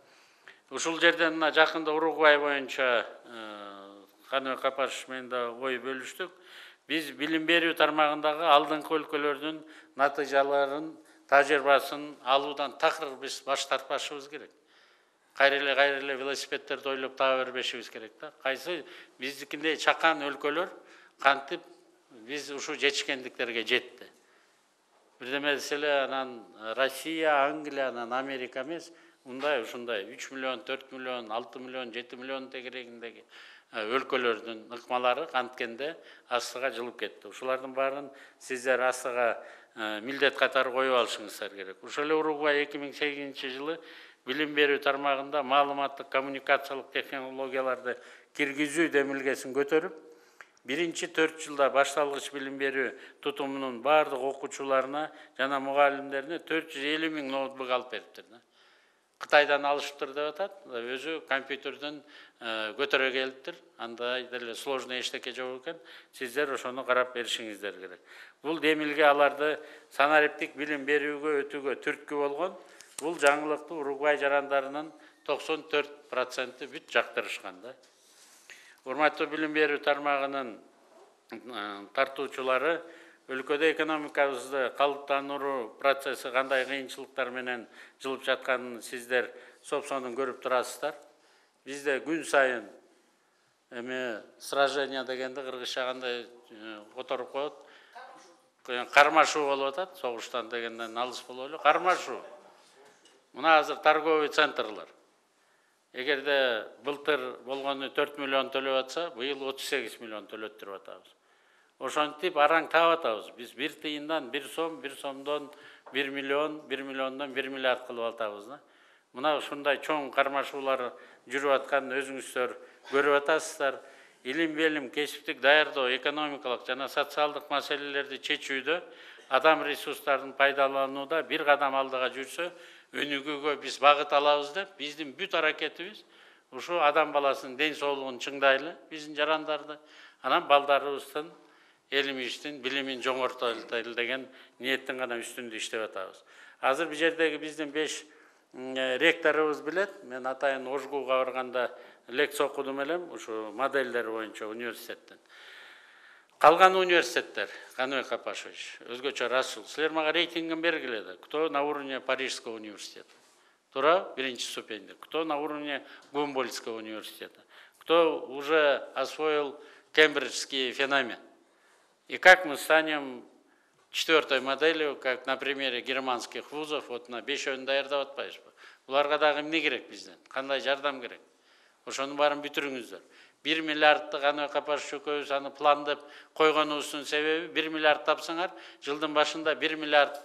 Ушул жерден мына жакында Уругвай боюнча Каныбек Капашев менен да ой бөлүштүк. Биз билим берүү тармагындагы алдыңкы өлкөлөрдүн натыйжаларын, тажрыйбасын алуудан такыр биз баш тартпашыбыз керек. Кайра-эле велосипедтерди ойлоп таба бербешибиз керек да. Кайсы биздикиндей чакан өлкөлөр кантип биз ушу жетишкендиктерге жетти. Бирдеме деле анан Россия, Англия, анан Америка эмес, ушундай 3 миллион, 4 миллион, 6 миллион, 7 миллион тегерегиндеги өлкөлөрдүн ыкмалары канткенде астыга жылып кетти. Ушулардын баарын сиздер астыга милдет катары коюп алышыңыздар керек. Ошол эле Уругвай 2008-жылы билим берүү тармагында маалыматтык коммуникациялык технологияларды киргизүү демилгесин көтөрүп, 1-4 жылда башталгыч билим берүү тутумунун бардык окуучуларына жана мугалимдерине 450 000 ноутбук алып бериптир. Кытайдан алышыптыр деп атат, өзү компьютерден көтөрө келиптир. Андай деле сложный эчтеке жок экен. Сиздер ошону карап беришиңиздер керек. Бул демилге аларды санариптик билим берүүгө өтүүгө түрткү болгон. Бул жаңылыкты Уругвай жарандарынын 94% бүт жактырышкан да. Урматтуу билим берүү тармагынын тартуучулары, өлкөдө экономикабызды калыптандыруу процесси кандай кыйынчылыктар менен жылып жатканын сиздер сопсонун көрүп турасыздар. Бизде күн сайын сражение дегенди кыргызча кандай которуп коет, кармашуу болуп атат, согуштан дегенден алыс болуп эле, кармашуу. Мына азыр торговый центрлар. Эгерде былтыр болгону 4 миллион төлөп атса, быйыл 38 миллион төлөттүрүп атабыз. Ошентип араң таап атабыз. Биз 1 тыйындан 1 сом, 1 сомдон 1 миллион, 1 миллиондон 1 миллиард кылып атабыз да. Мына ушундай чоң кармашуулар жүрүп атканын өзүңүздөр көрүп атасыздар. Илим белим, кесиптик даярдоо, экономикалык жана социалдык маселелерди чечүүдө, адам ресурстарын пайдаланууда бир кадам алдыга жүрсө, өнүгүүгө биз багыт алабыз деп, биздин бүт аракетибиз ушу адам баласынын ден соолугун чыңдайлы, биздин жарандарды, анан балдарыбыздын элимиздин билимин жоңортойлу деген ниеттин гана үстүндө иштеп атабыз. Азыр бул жердеги биздин 5 ректорубуз билет. Мен атайын Ожгууга барганда лекция окудум элем, ушу модельдер боюнча университеттен. Калган университеттер, Каныбек Капашевич, өзгөчө Расул, силер мага рейтингин бергиле. Кто на уровне Парижского университета? Тура, 1-чи ступеньде. Кто на уровне Гумбольдтского университета? Кто уже освоил кембриджский феномен? И как мы станем 4-й моделью, как на примере германских вузов, вот на 5-өн даярдап атпайбызбы? Буларга дагы эмне керек бизден? Кандай жардам керек? Ошонун баарын бүтүрүңүздөр. 1 миллиардты Каныбек Капашевич экөөбүз аны пландап койгонубуздун себеби 1 миллиард тапсаңар, жылдын башында 1 миллиард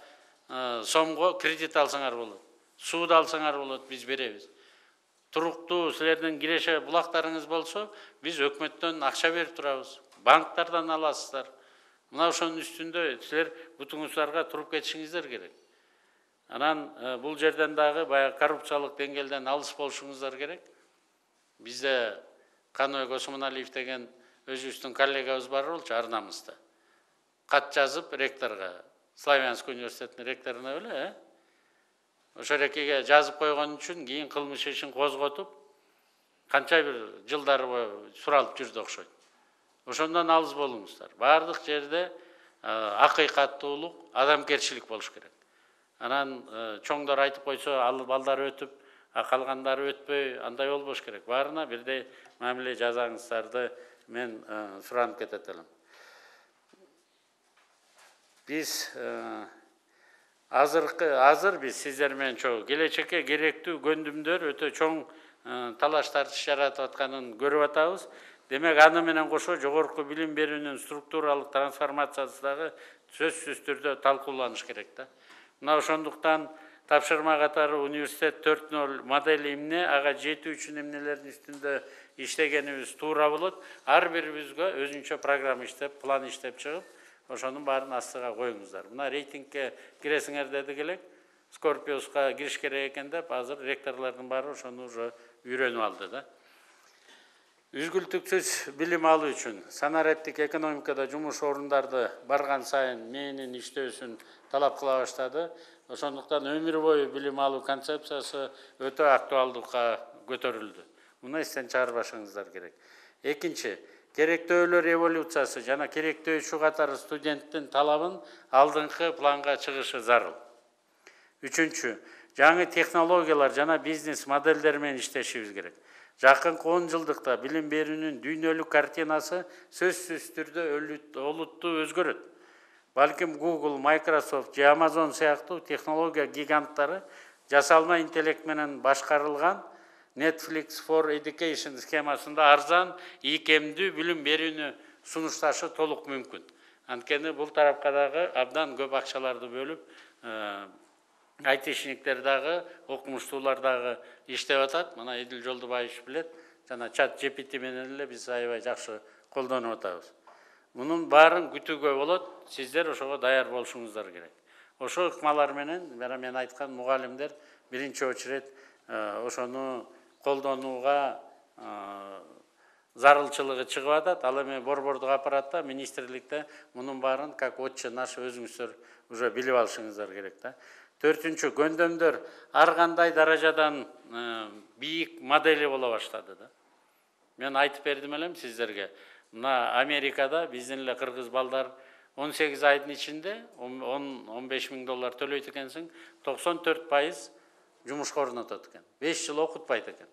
сомго кредит алсаңар болот. Сууду алсаңар болот, биз беребиз. Туруктуу силердин киреше булактарыңыз болсо, биз өкмөттөн акча берип турабыз. Банктардан аласыздар. Мына ошонун үстүндө силер бутуңуздарга туруп кетишиңиздер керек. Анан бул жерден дагы баягы коррупциялык деңгээлден алыс болушуңуздар керек. Бизде Каныбек Осмоналиев деген өзүбүздүн коллегабыз бар болчу Арнамызда. Кат жазып ректорго, Славянский университетинин ректоруна беле, ошо рекеге жазып койгон үчүн кийин кылмыш ишин козготуп, канча бир жылдар бою суралып жүрдү окшойт. Ошондон алыс болуңуздар. Бардык жерде акыйкаттуулук, адамгерчилик болуш керек. Анан чоңдор айтып койсо, ал балдар өтүп, калгандары өтпөй, андай болбош керек. Баарына бирдей мамиле жасаңыздарды мен суранып кетет элем. Биз азыр биз сиздер менен чогуу келечекке керектүү көндүмдөр өтө чоң талаштарды жаратып атканын көрүп атабыз. Демек, аны менен кошо жогорку билим берүүнүн структуралык трансформациясы дагы сөзсүз түрдө талкууланыш керек да. Мына ошондуктан тапшырма катары университет 4.0 модели эмне, ага жетүү үчүн эмнелердин үстүндө иштегенибиз туура болот. Ар бирибизге өзүнчө программа иштеп, план иштеп чыгып, ошонун баарын астыга коюңуздар. Мына рейтингке киресиңер дедик элек, Скорпиуска кириш керек экен деп, азыр ректорлордун баары ошону уже үйрөнүп алды да. Үзгүлтүксүз билим алуу үчүн санариптик экономикада жумуш орундарды барган сайын мээнин иштөөсүн талап кыла баштады. Ошондуктан өмүр бою билим алуу концепциясы өтө актуалдыкка көтөрүлдү. Муну эстен чыгарбашыңыздар керек. Экинчи, керектөөлөр эволюциясы жана керектөөчү катары студенттин талабын алдыңкы планга чыгышы зарыл. Үчүнчү, жаңы технологиялар жана бизнес модельдер менен иштешибиз керек. Жакынкы 10 жылдыкта билим берүүнүн дүйнөлүк картинасы сөзсүз түрдө олуттуу өзгөрөт. Балким Google, Microsoft же Amazon сыяктуу технология гиганттары жасалма интеллект менен башкарылган Netflix for Education схемасында арзан, икемдүү билим берүүнү сунушташы толук мүмкүн. Анткени бул тарапка дагы абдан көп акчаларды бөлүп, айтишниктер дагы, окумуштуулар дагы иштеп атат. Мына Эдил Жолдубаевич билет, жана чат GPT менен эле биз аябай жакшы колдонуп атабыз. Мунун баарын күтүүгө болот, сиздер ошого даяр болушуңуздар керек. Ошо ыкмалар менен, мен айткан мугалимдер биринчи очередь ошону колдонууга зарылчылыгы чыгып атат. Ал эми борбордук аппаратта, министрликте мунун баарын как отче наш өзүңүздөр уже билип алышыңыздар керек да. Төртүнчү, көндөмдөр ар кандай даражадан бийик модели боло баштады да. Мен айтып бердим элем сиздерге. Мына Америкада биздин эле кыргыз балдар 18 айдын ичинде 10-15 миң доллар төлөйт экенсиң, 94% жумушка орнотот экен. 5 жыл окутпайт экен.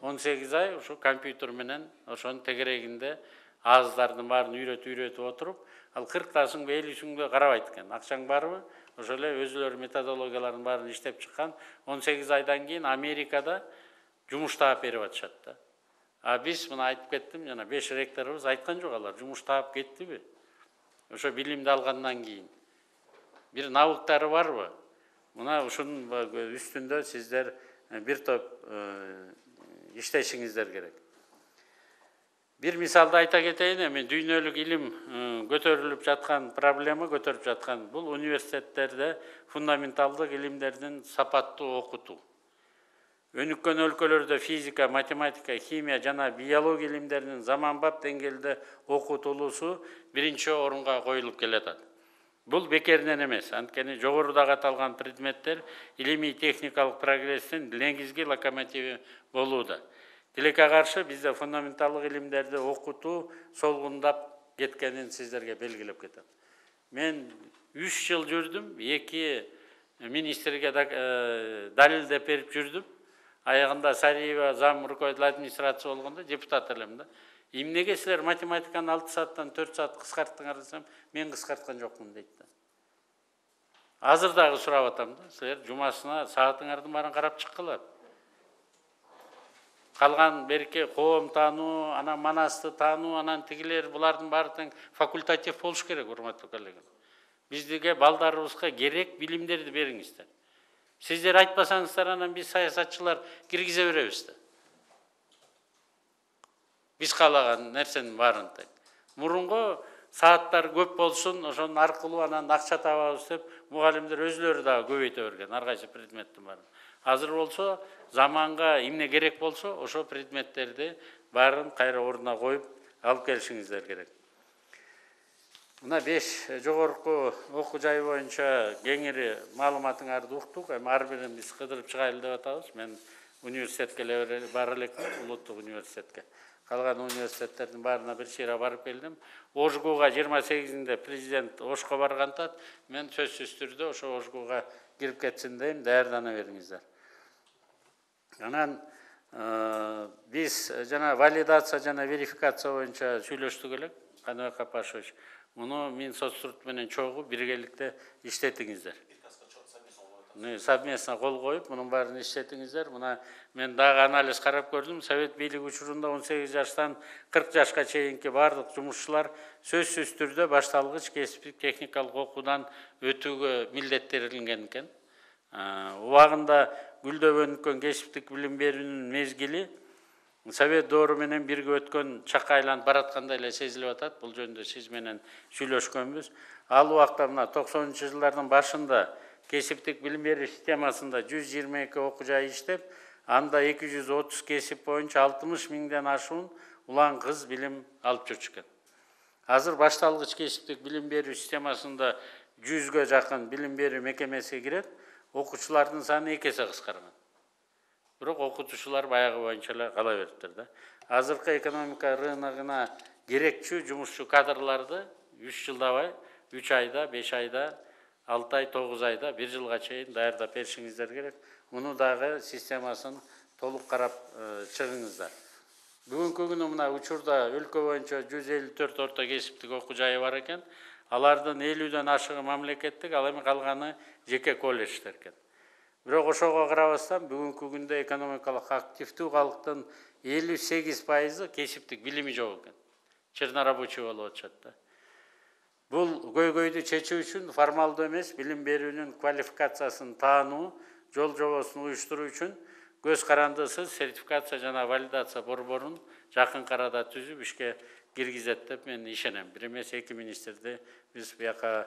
18 ай ошо компьютер менен ошонун тегерегинде ааздардын баарын үйрөтүп отуруп, ал 40-тасың 50-сүңдө карабайт экен. Акчаң барбы? Ошо эле өзүлөрү методологияларын баарын иштеп чыккан. 18 айдан кийин Америкада жумуш таап берип атышат да. А биз мына айтып кеттим, жана 5 ректорубуз айткан жок, алар жумуш таап кеттиби? Ошо билимди алгандан кийин бир навыктары барбы? Мына ушунун үстүндө сиздер бир топ иштешиңиздер керек. Бир мисалды айта кетейин, эми дүйнөлүк илим көтөрүлүп жаткан проблема, көтөрүп жаткан бул университеттерде фундаменталдык илимдердин сапаттуу окутуу. Өнүккөн өлкөлөрдө физика, математика, химия жана биология илимдеринин заманбап деңгээлде окутулуусу биринчи орунга коюлуп келатат. Бул бекеринен эмес, анткени жогорудагы аталган предметтер илимий техникалык прогресстин негизги локомотиви болууда. Тилекке каршы бизде фундаменталдык илимдерди окутуу солгундап кеткенин сиздерге белгилеп кетем. Мен 3 жыл жүрдүм, 2 министрге далилдеп берип жүрдүм. Аягында Сариева зам руководитель администрация болгондо депутат элем да. Эмнеге силер математиканы 6 сааттан 4 саат кыскарттыңар десем, мен кыскарткан жокмун дейт да. Азыр дагы сурап атам да, силер жумасына саатыңардын баарын карап чыккыла. Калган берке коом таануу, анан манасты таануу, анан тигилер булардын баары тең факультатив болуш керек, урматтуу коллега. Биздиге балдарыбызга керек билимдерди бериңиздер. Сиздер айтпасаңыздар, анан биз саясатчылар киргизе беребиз да. Биз каалаган нерсенин баарын тең. Мурунку сааттар көп болсун, ошонун аркылуу анан акча табабыз деп мугалимдер өзүлөрү дагы көбөйтө берген ар кайсы предметтин баарын. Азыр болсо, заманга эмне керек болсо, ошо предметтерди баарын кайра ордуна коюп алып келишиңиздер керек. Мына 5 жогорку окуу жай боюнча кеңири маалыматыңарды уктук. Эми ар бирин биз кыдырып чыгайлы деп атабыз. Мен университетке бара элекмин, улуттук университетке. Калган университеттердин баарына бир чыйра барып келдим. Ошгуга 28-inde президент Ошко баргантат. Мен сөзсүз түрдө ошо Ошгуга кирип кетсин дейм, даярдана бериңиздер. Анан биз жана валидация жана верификация боюнча сүйлөштүк элек, Каныбек Капашович. Муну Минсоцтруд менен чогуу биргеликте иштетиңиздер. Совместно кол коюп, мунун баарын иштетиңиздер. Мына мен дагы анализ карап көрдүм. Совет бийлиги учурунда 18 жаштан 40 жашка чейинки бардык жумушчулар сөзсүз түрдө башталгыч кесиптик техникалык окуудан өтүүгө милдеттелинген экен. Убагында гүлдөп өнүккөн кесиптик билим берүүнүн мезгили Совет доору менен бирге өткөн чакка айланып бараткандай эле сезилип атат. Бул жөнүндө сиз менен сүйлөшкөнбүз. Ал убакта мына 90-жылдардын башында кесиптик билим берүү системасында 122 окуу жай иштеп, анда 230 кесип боюнча 60 миңден ашуун улан кыз билим алып жүрчү экен. Азыр башталгыч кесиптик билим берүү системасында 100гө жакын билим берүү мекемеси кирет, окуучулардын саны 2 эсе кыскарган. Бирок окутуучулар баягы боюнча эле кала бериптир да. Азыркы экономика рыногуна керекчүү жумушчу кадрларды 3 жылдабай, 3 айда, 5 айда, 6 ай, 9 айда, 1 жылга чейин даярдап беришиңиздер керек. Муну дагы системасын толук карап чыгыңыздар. Бүгүнкү күнү мына учурда өлкө боюнча 154 орто кесиптик окуу жайы бар экен. Алардын 50ден ашыгы мамлекеттик, ал эми калганы жеке колледждер экен. Бирок ошого карабастан бүгүнкү күндө экономикалык активдүү калктын 58% кесиптик билими жок экен. Чернорабочий болуп атышат да. Бул көйгөйдү чечүү үчүн формалдуу эмес билим берүүнүн квалификациясын таануу, жол жобосун уюштуруу үчүн көз карандысыз сертификация жана валидация борборун жакын арада түзүп ишке киргизет деп мен ишенем. Бир эмес 2 министрди биз буяка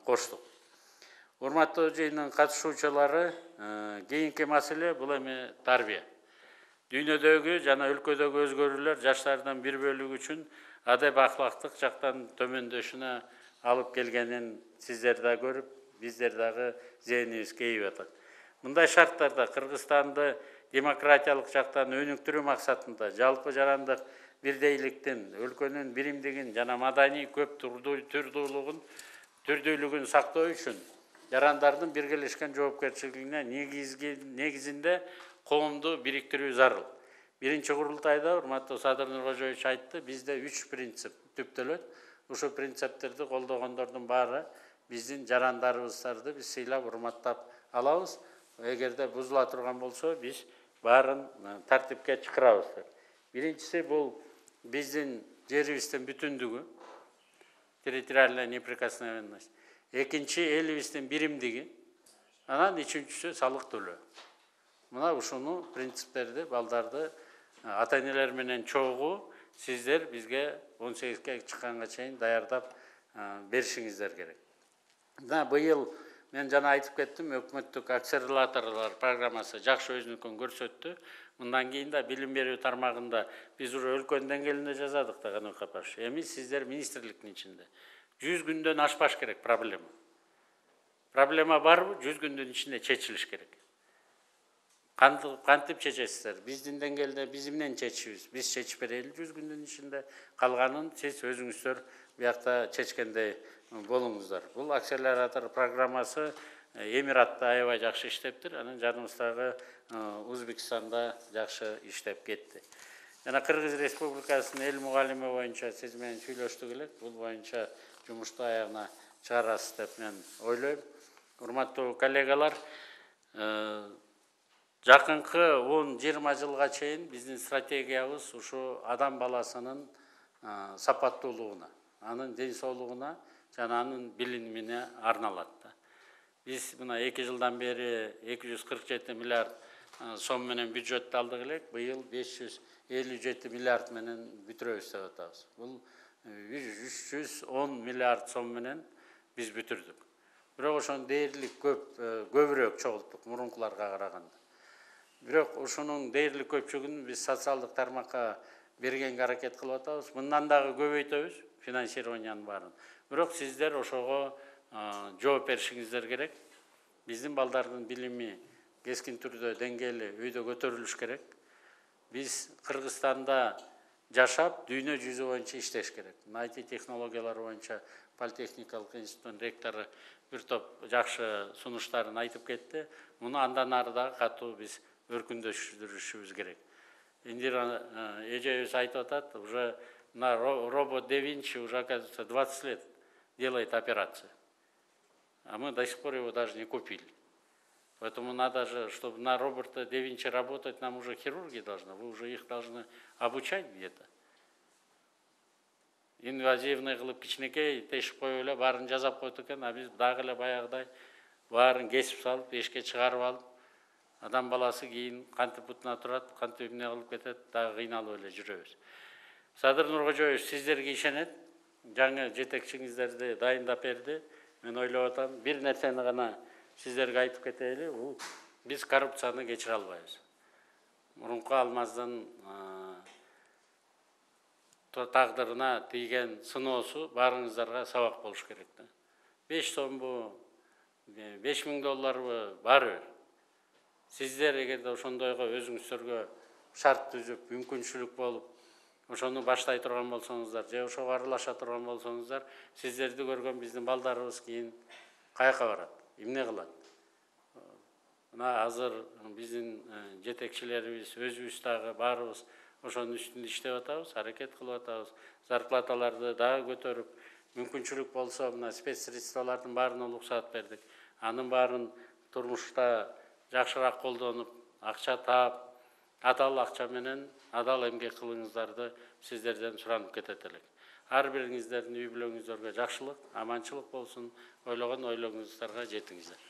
коштук. Урматтуу жыйындын катышуучулары, кийинки маселе бул эми тарбия. Дүйнөдөгү жана өлкөдөгү өзгөрүүлөр жаштардын бир бөлүгү үчүн адеп ахлактык жактан төмөндөшүнө алып келгенин сиздер да көрүп, биздер дагы зээнибиз кейип атат. Мындай шарттарда Кыргызстанды демократиялык жактан өнүктүрүү максатында жалпы жарандык бирдейликтин, өлкөнүн биримдигин жана маданий көп түрдүүлүгүн сактоо үчүн жарандардын биргелешкен жоопкерчилигине негизинде коомду бириктирүү зарыл. Биринчи курултайда урматтуу Садыр Нуркожоевич айтты, бизде 3 принцип түптөлөт. Ушул принциптерди колдогондордун баары биздин жарандарыбыздарды биз сыйлап урматтап алабыз. Эгерде бузула турган болсо, биз баарын тартипке чакырабыз. Биринчиси бул биздин жерибиздин бүтүндүгү, территориальная неприкосновенность. Экинчи элибиздин биримдиги, анан үчүнчүсү салык төлөө. Мына ушуну принциптерди балдарды ата-энелер менен чогуу сиздер бизге 18-ке чыкканга чейин даярдап беришиңиздер керек. Мына быйыл мен жана айтып кеттим, өкмөттүк акселераторлор программасы жакшы өзүнүкүн көрсөттү. Мындан кийин да билим берүү тармагында биз уже өлкөнүн деңгээлинде жазадык да Каныбек Капашев. Эми сиздер министрликтин ичинде 100 күндөн ашпаш керек проблема. Проблема барбы? 100 күндүн ичинде чечилиш керек. Кантип чечесиздер? Биздин деңгээлде биз менен чечишибиз. Биз чечип берели 100 күндүн ичинде. Калганын сиз өзүңүздөр буякта чечкендей болуңуздар. Бул акселератор программасы Эмиратта аябай жакшы иштептир. Анан жаныбыздагы Өзбекстанда жакшы иштеп кетти. Жана Кыргыз Республикасынын эл мугалими боюнча сиз менен сүйлөштүк элек. Бул боюнча жумушту аягына чыгарасыз деп мен ойлойм. Урматтуу коллегалар, жакынкы 10-20 жылга чейин биздин стратегиябыз ушу адам баласынын сапаттуулугуна, анын ден соолугуна жана анын билимине арналат. Биз мына 2 жылдан бери 247 миллиард сом менен бюджетти алдык элек. Быйыл 557 миллиард менен бүтүрөбүз деп атабыз. Бул 310 миллиард сом менен биз бүтүрдүк. Бирок ошон дээрлик көбүрөөк чогулттук мурункуларга караганда. Бирок ушунун дээрлик көпчүлүгүн биз социалдык тармакка бергенге аракет кылып атабыз. Мындан дагы көбөйтөбүз финансированиянын баарын. Бирок сиздер ошого жооп беришиңиздер керек. Биздин балдардын билими кескин түрдө деңгээли өйдө көтөрүлүш керек. Биз Кыргызстанда жашап, дүйнө жүзү боюнча иштеш керек. IT технологиялары боюнча Политехникалык институттун ректору бир топ жакшы сунуштарын айтып кетти. Муну андан ары дагы катуу биз өркүндөштүрүшүбүз керек. Индира эжебиз айтып атат, уже на робот Да Винчи уже, оказывается, 20 лет делает операции. А мы до сих пор его даже не купили. Поэтому надо же, чтобы на робота Да Винчи работать, нам уже хирурги должны, вы уже их должны обучать где-то. Инвазивный кылып кичинекей тешип коюп эле баарын жасап койт экен, а биз дагы эле баягыдай баарын кесип салып, эшикке чыгарып алып, адам баласы кийин кантип бутуна турат, кантип эмне кылып кетет, дагы кыйналып эле жүрөбүз. Садыр Нуркожоевич сиздерге ишенет, жаңы жетекчиңиздерди дайындап берди. Мен ойлоп атам, бир нерсени гана сиздерге айтып кетели, бул биз коррупцияны кечире албайбыз. Мурунку Алмаздын тагдырына тийген сыноосу баарыңыздарга сабак болуш керек да. 5 сомбу, 5000 долларбы баары. Сиздер эгерде ошондойго өзүңүздөргө шарт түзүп, мүмкүнчүлүк болуп, ошону баштай турган болсоңуздар, же ошого аралаша турган болсоңуздар, сиздерди көргөн биздин балдарыбыз кийин каяка барат, эмне кылат? Мына азыр биздин жетекчилерибиз, өзүбүз дагы баарыбыз ошонун үстүндө иштеп атабыз, аракет кылып атабыз. Зарплаталарды дагы көтөрүп, мүмкүнчүлүк болсо мына спецсредстволордун баарына уруксат бердик. Анын баарын турмушта жакшыраак колдонуп, акча таап, адал акча менен адал эмгек кылыңыздарды сиздерден суранып кетет элек. Ар бириңиздердин үй бүлөңүздөргө жакшылык, аманчылык болсун, ойлогон ойлоңуздарга жетиңиздер.